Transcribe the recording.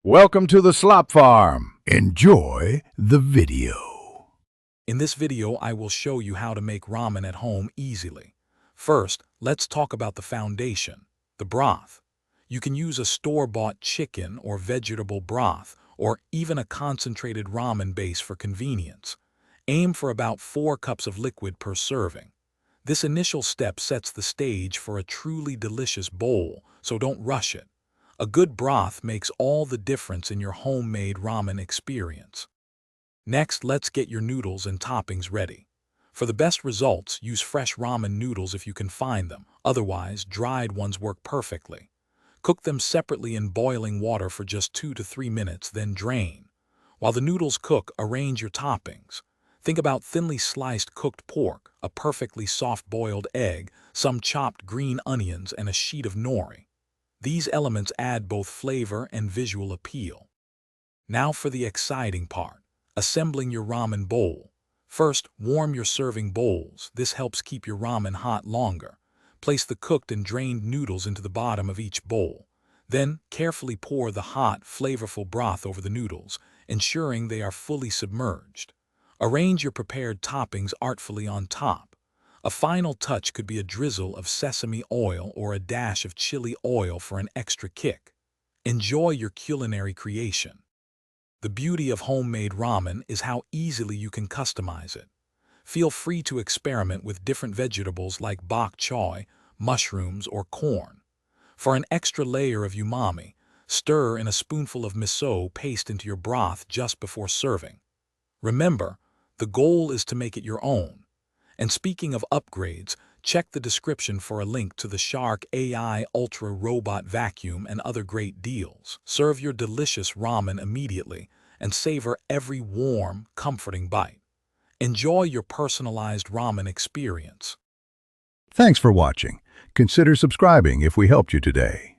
Welcome to the Slop Farm. Enjoy the video. In this video, I will show you how to make ramen at home easily. First, let's talk about the foundation, the broth. You can use a store-bought chicken or vegetable broth, or even a concentrated ramen base for convenience. Aim for about 4 cups of liquid per serving. This initial step sets the stage for a truly delicious bowl, so don't rush it. A good broth makes all the difference in your homemade ramen experience. Next, let's get your noodles and toppings ready. For the best results, use fresh ramen noodles if you can find them. Otherwise, dried ones work perfectly. Cook them separately in boiling water for just 2 to 3 minutes, then drain. While the noodles cook, arrange your toppings. Think about thinly sliced cooked pork, a perfectly soft-boiled egg, some chopped green onions, and a sheet of nori. These elements add both flavor and visual appeal. Now for the exciting part, assembling your ramen bowl. First, warm your serving bowls. This helps keep your ramen hot longer. Place the cooked and drained noodles into the bottom of each bowl. Then, carefully pour the hot, flavorful broth over the noodles, ensuring they are fully submerged. Arrange your prepared toppings artfully on top. A final touch could be a drizzle of sesame oil or a dash of chili oil for an extra kick. Enjoy your culinary creation. The beauty of homemade ramen is how easily you can customize it. Feel free to experiment with different vegetables like bok choy, mushrooms, or corn. For an extra layer of umami, stir in a spoonful of miso paste into your broth just before serving. Remember, the goal is to make it your own. And speaking of upgrades, check the description for a link to the Shark AI Ultra Robot Vacuum and other great deals. Serve your delicious ramen immediately and savor every warm, comforting bite. Enjoy your personalized ramen experience. Thanks for watching. Consider subscribing if we helped you today.